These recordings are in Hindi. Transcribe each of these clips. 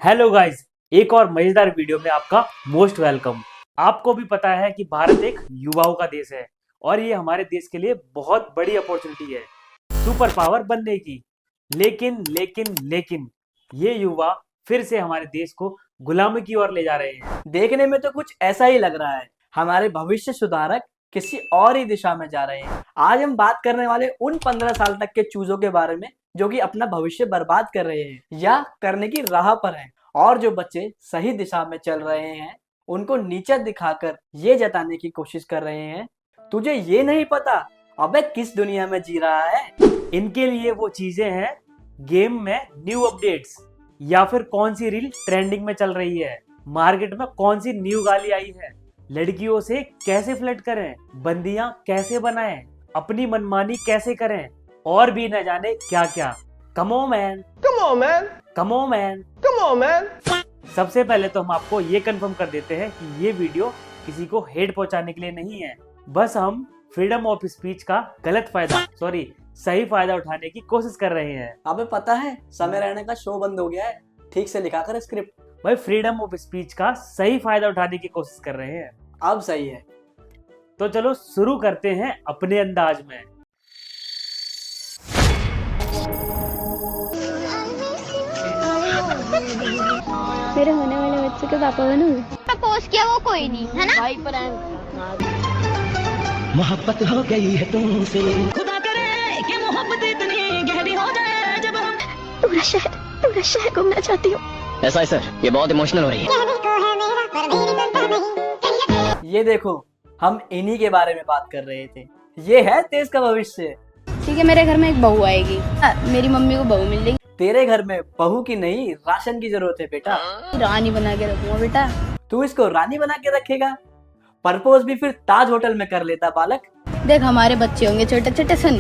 हेलो गाइस, एक और मजेदार वीडियो में आपका मोस्ट वेलकम। आपको भी पता है कि भारत एक युवाओं का देश है और ये हमारे देश के लिए बहुत बड़ी अपॉर्चुनिटी है सुपर पावर बनने की। लेकिन ये युवा फिर से हमारे देश को गुलामी की ओर ले जा रहे हैं। देखने में तो कुछ ऐसा ही लग रहा है। हमारे भविष्य सुधारक किसी और ही दिशा में जा रहे हैं। आज हम बात करने वाले उन 15 साल तक के चूजों के बारे में जो कि अपना भविष्य बर्बाद कर रहे हैं या करने की राह पर हैं, और जो बच्चे सही दिशा में चल रहे हैं उनको नीचा दिखाकर ये जताने की कोशिश कर रहे हैं तुझे ये नहीं पता अबे किस दुनिया में जी रहा है। इनके लिए वो चीजें हैं गेम में न्यू अपडेट्स, या फिर कौन सी रील ट्रेंडिंग में चल रही है, मार्केट में कौन सी न्यू गाली आई है, लड़कियों से कैसे फ्लर्ट करें, बंदियां कैसे बनाएं, अपनी मनमानी कैसे करें और भी न जाने क्या क्या। Come on man, Come on, man. Come on man. Come on, man. सबसे पहले तो हम आपको ये कंफर्म कर देते हैं कि ये वीडियो किसी को हेट पहुंचाने के लिए नहीं है। बस हम फ्रीडम ऑफ स्पीच का सही फायदा उठाने की कोशिश कर रहे हैं। अबे पता है समय रहने का शो बंद हो गया है, ठीक से लिखा कर स्क्रिप्ट। भाई फ्रीडम ऑफ स्पीच का सही फायदा उठाने की कोशिश कर रहे हैं। अब सही है। तो चलो शुरू करते हैं अपने अंदाज में। मेरे होने वाले बच्चे के पापा बनूं। प्रपोज किया वो कोई नहीं है ना। भाई पर मोहब्बत हो गई है तुमसे, खुदा करे कि मोहब्बत इतनी गहरी हो जाए जब हम पूरा शहर घूमना चाहती हूँ। ऐसा है सर, ये बहुत इमोशनल हो रही है। ये देखो, हम इन्हीं के बारे में बात कर रहे थे। ये है देश का भविष्य। ठीक है, मेरे घर में एक बहू आएगी। मेरी मम्मी को बहू मिल जाएगी। तेरे घर में बहू की नहीं राशन की जरूरत है बेटा। रानी बना के रखूंगा बेटा। तू इसको रानी बना के रखेगा? प्रपोज भी फिर ताज होटल में कर लेता बालक। देख हमारे बच्चे होंगे छोटे छोटे सन।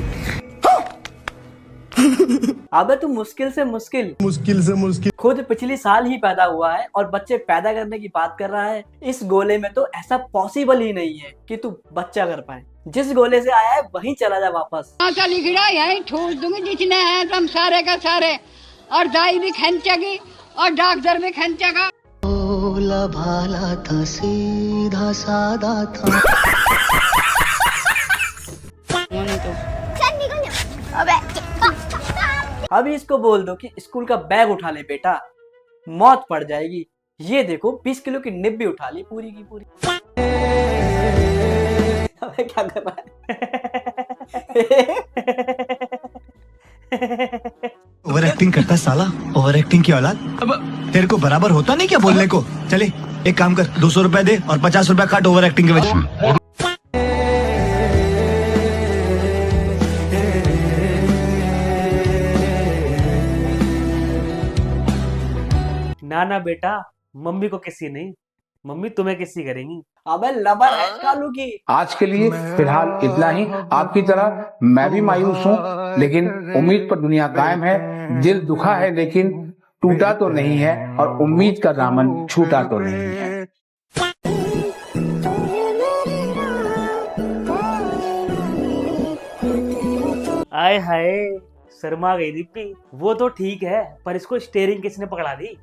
अबे तू मुश्किल से मुश्किल खुद पिछली साल ही पैदा हुआ है और बच्चे पैदा करने की बात कर रहा है। इस गोले में तो ऐसा पॉसिबल ही नहीं है कि तू बच्चा कर पाए। जिस गोले से आया है वहीं चला जा वापस। यही ठोस दूंगी जितने हैं तुम सारे का सारे, और दाई भी खींचेगी और डॉक्टर भी खींचेगा। भोला भाला था, सीधा सादा था। अभी इसको बोल दो कि स्कूल का बैग उठा ले बेटा, मौत पड़ जाएगी। ये देखो 20 किलो की निब भी उठा ली पूरी की पूरी। अबे क्या कर रहा है? ओवर एक्टिंग करता है साला, ओवर एक्टिंग की औलाद। अब तेरे को बराबर होता नहीं क्या बोलने को? चले एक काम कर, 200 रुपए दे और 50 रुपए काट ओवर एक्टिंग के वजह से। ना बेटा, मम्मी को किसी नहीं, मम्मी तुम्हें किसी करेंगी। अबे लबर है कालू की। आज के लिए फिलहाल इतना ही। आपकी तरह मैं भी मायूस हूँ, लेकिन उम्मीद पर दुनिया कायम है। दिल दुखा है लेकिन टूटा तो नहीं है, और उम्मीद का दामन छूटा तो नहीं है। आय हाय, शर्मा गई दीप्ति। वो तो ठीक है, पर इसको स्टीयरिंग किसने पकड़ा दी?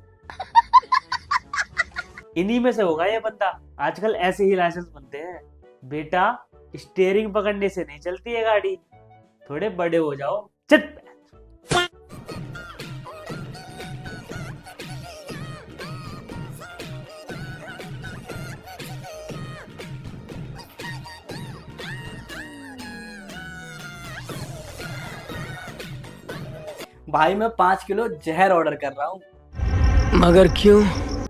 इन्हीं में से होगा ये बंदा। आजकल ऐसे ही लाइसेंस बनते हैं। बेटा स्टीयरिंग पकड़ने से नहीं चलती है गाड़ी, थोड़े बड़े हो जाओ। चट। भाई मैं 5 किलो जहर ऑर्डर कर रहा हूँ। मगर क्यों?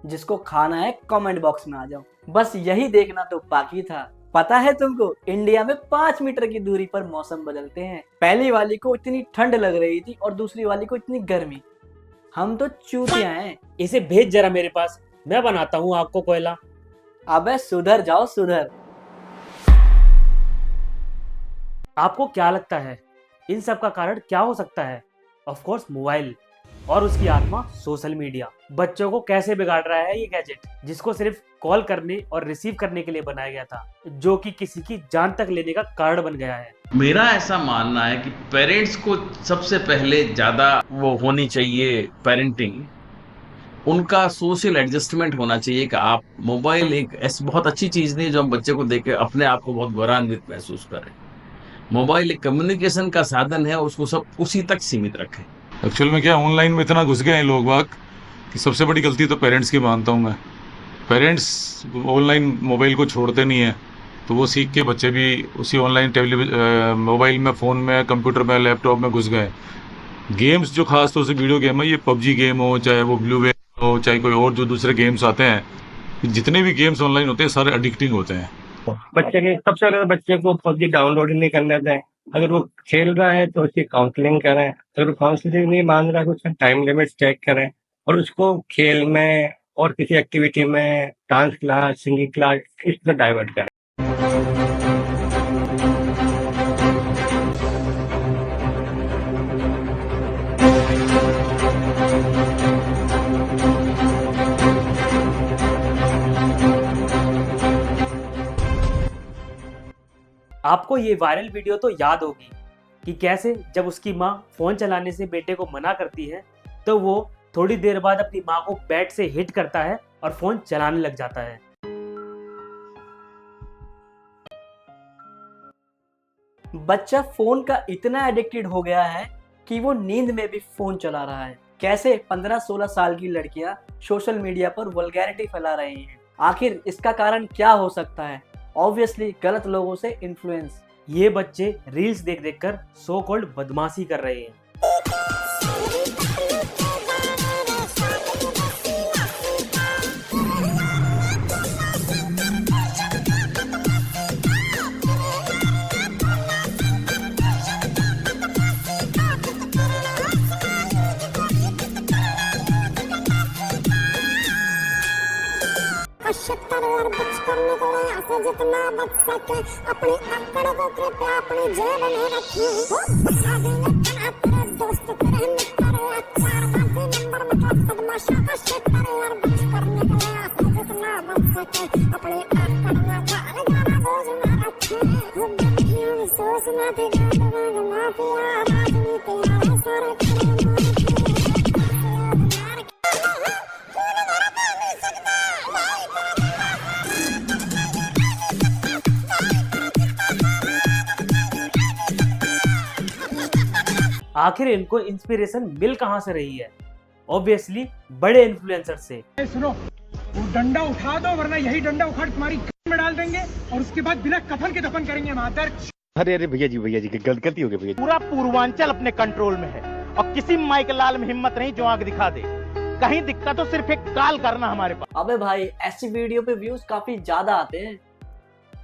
जिसको खाना है कमेंट बॉक्स में आ जाओ। बस यही देखना तो बाकी था। पता है तुमको, इंडिया में 5 मीटर की दूरी पर मौसम बदलते हैं। पहली वाली को इतनी ठंड लग रही थी और दूसरी वाली को इतनी गर्मी। हम तो चूतियां हैं। इसे भेज जरा मेरे पास, मैं बनाता हूँ आपको कोयला। अबे सुधर जाओ सुधर। आपको क्या लगता है इन सब का कारण क्या हो सकता है? ऑफ कोर्स मोबाइल और उसकी आत्मा सोशल मीडिया। बच्चों को कैसे बिगाड़ रहा है ये गैजेट, जिसको सिर्फ कॉल करने और रिसीव करने के लिए बनाया गया था, जो कि किसी की जान तक लेने का कारण बन गया है। मेरा ऐसा मानना है कि पेरेंट्स को सबसे पहले ज्यादा वो होनी चाहिए पेरेंटिंग, उनका सोशल एडजस्टमेंट होना चाहिए कि आप मोबाइल एक ऐसी बहुत अच्छी चीज नहीं है जो हम बच्चे को देख के अपने आप को बहुत गौरवान्वित महसूस करें। मोबाइल एक कम्युनिकेशन का साधन है, उसको सब उसी तक सीमित रखें। एक्चुअल में क्या ऑनलाइन में इतना घुस गए हैं लोग बाग कि सबसे बड़ी गलती तो पेरेंट्स की मानता हूँ मैं। पेरेंट्स ऑनलाइन मोबाइल को छोड़ते नहीं हैं, तो वो सीख के बच्चे भी उसी ऑनलाइन मोबाइल में, फ़ोन में, कंप्यूटर में, लैपटॉप में घुस गए। गेम्स जो खास तौर से वीडियो गेम है, ये पबजी गेम हो, चाहे वो ब्लू वेल हो, चाहे कोई और जो दूसरे गेम्स आते हैं, जितने भी गेम्स ऑनलाइन होते हैं सारे एडिक्टिंग होते हैं। बच्चे के सबसे पहले बच्चे को पबजी डाउनलोड नहीं करने दें। अगर वो खेल रहा है तो उसकी काउंसलिंग करें। अगर वो काउंसलिंग नहीं मान रहा है तो उसका टाइम लिमिट चेक करें और उसको खेल में और किसी एक्टिविटी में, डांस क्लास, सिंगिंग क्लास, इस तरह डाइवर्ट करें। आपको ये वायरल वीडियो तो याद होगी कि कैसे जब उसकी माँ फोन चलाने से बेटे को मना करती है तो वो थोड़ी देर बाद अपनी माँ को बैट से हिट करता है और फोन चलाने लग जाता है। बच्चा फोन का इतना एडिक्टेड हो गया है कि वो नींद में भी फोन चला रहा है। कैसे 15-16 साल की लड़कियां सोशल मीडिया पर वल्गैरिटी फैला रही हैं। आखिर इसका कारण क्या हो सकता है? ऑब्वियसली गलत लोगों से इन्फ्लुएंस। ये बच्चे रील्स देख देख कर सो कॉल्ड बदमाशी कर रहे हैं। जितना बच सके अपने आंकड़ों को कृपया अपनी जेब में रखिए। दोस्त तेरे मित्र अचार बाकी नंबर में बदमाशा का शिकार और बच करने के लिए जितना बच सके अपने आंकड़ों का गाना रोज ना रखिए। सोचना थे माफिया राजनीति सारे आखिर इनको इंस्पिरेशन मिल कहां से रही है? ऑब्वियसली बड़े इन्फ्लुएंसर से। सुनो, वो डंडा उठा दो वरना यही डंडा उखाड़ तुम्हारी में डाल देंगे और उसके बाद बिना कफन के दफन करेंगे मादर। अरे भैया जी गलती हो गई भैया। पूरा पूर्वांचल अपने कंट्रोल में है और किसी माइक लाल में हिम्मत नहीं जो आंख दिखा दे। कहीं दिक्कत तो सिर्फ एक कॉल करना हमारे पास। अबे भाई, ऐसी वीडियो पे व्यूज काफी ज्यादा आते हैं।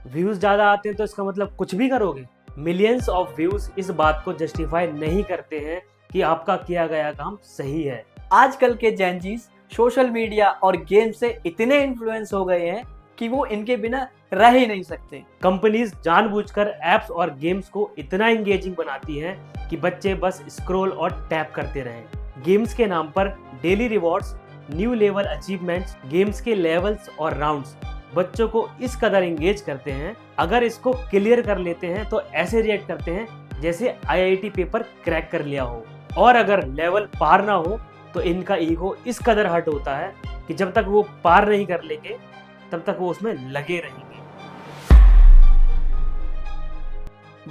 व्यूज ज्यादा आते हैं तो इसका मतलब कुछ भी करोगे? मिलियंस ऑफ व्यूज इस बात को जस्टिफाई नहीं करते हैं कि आपका किया गया काम सही है। आजकल के जेनजीज सोशल मीडिया और गेम से इतने इन्फ्लुएंस हो गए हैं कि वो इनके बिना रह ही नहीं सकते। कंपनीज जानबूझकर एप्स और गेम्स को इतना एंगेजिंग बनाती हैं कि बच्चे बस स्क्रॉल और टैप करते रहें। गेम्स के नाम पर daily rewards, new level achievements, games के लेवल्स और राउंड्स बच्चों को इस कदर एंगेज करते हैं, अगर इसको क्लियर कर लेते हैं तो ऐसे रिएक्ट करते हैं जैसे IIT पेपर क्रैक कर लिया हो, और अगर लेवल पार ना हो तो इनका ईगो इस कदर हर्ट होता है कि जब तक वो पार नहीं कर लेंगे तब तक वो उसमें लगे रहेंगे।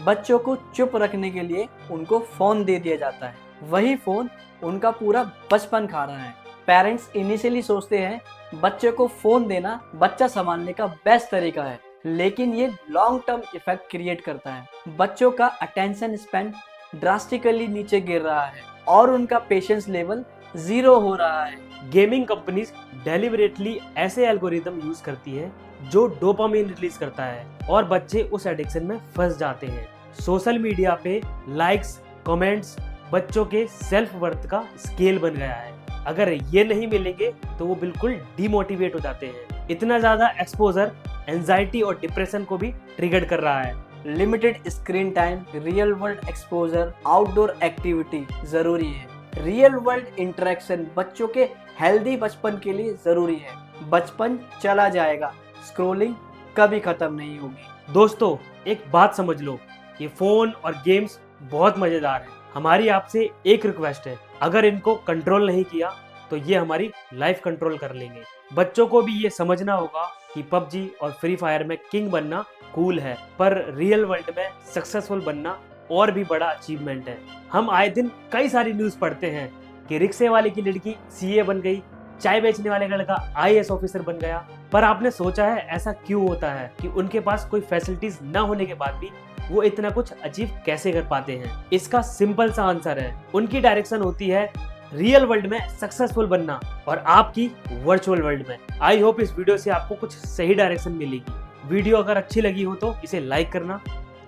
बच्चों को चुप रखने के लिए उनको फोन दे दिया जाता है। वही फोन उनका पूरा बचपन खा रहा है। पेरेंट्स इनिशियली सोचते हैं बच्चे को फोन देना बच्चा संभालने का बेस्ट तरीका है, लेकिन ये लॉन्ग टर्म इफेक्ट क्रिएट करता है। बच्चों का अटेंशन स्पैन ड्रास्टिकली नीचे गिर रहा है और उनका पेशेंस लेवल 0 हो रहा है। गेमिंग कंपनीज डेलिबरेटली ऐसे एल्गोरिदम यूज करती है जो डोपामिन रिलीज करता है और बच्चे उस एडिक्शन में फंस जाते हैं। सोशल मीडिया पे लाइक्स, कमेंट्स बच्चों के सेल्फ वर्थ का स्केल बन गया है। अगर ये नहीं मिलेंगे तो वो बिल्कुल डिमोटिवेट हो जाते हैं। इतना ज्यादा एक्सपोजर एंजाइटी और डिप्रेशन को भी ट्रिगर कर रहा है। Limited screen time, real world exposure, outdoor activity जरूरी है। रियल वर्ल्ड इंटरेक्शन बच्चों के हेल्दी बचपन के लिए जरूरी है। बचपन चला जाएगा, स्क्रॉलिंग कभी खत्म नहीं होगी। दोस्तों, एक बात समझ लो, ये फोन और गेम्स बहुत मजेदार है। हमारी आपसे एक रिक्वेस्ट है, अगर इनको कंट्रोल नहीं किया तो ये हमारी लाइफ कंट्रोल कर लेंगे। बच्चों को भी ये समझना होगा कि पबजी और फ्री फायर में किंग बनना कूल है, पर रियल वर्ल्ड में सक्सेसफुल बनना और भी बड़ा अचीवमेंट है। हम आए दिन कई सारी न्यूज़ पढ़ते हैं कि रिक्शे वाले की लड़की सीए बन गई, चाय बेचने वाले का लड़का आईएएस ऑफिसर बन गया। पर आपने सोचा है ऐसा क्यों होता है कि उनके पास कोई फैसिलिटीज न होने के बाद भी वो इतना कुछ अचीव कैसे कर पाते हैं? इसका सिंपल सा आंसर है, उनकी डायरेक्शन होती है रियल वर्ल्ड में सक्सेसफुल बनना और आपकी वर्चुअल वर्ल्ड में। आई होप इस वीडियो से आपको कुछ सही डायरेक्शन मिलेगी। वीडियो अगर अच्छी लगी हो तो इसे लाइक करना,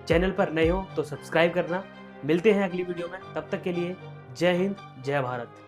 चैनल पर नए हो तो सब्सक्राइब करना। मिलते हैं अगली वीडियो में, तब तक के लिए जय हिंद, जय भारत।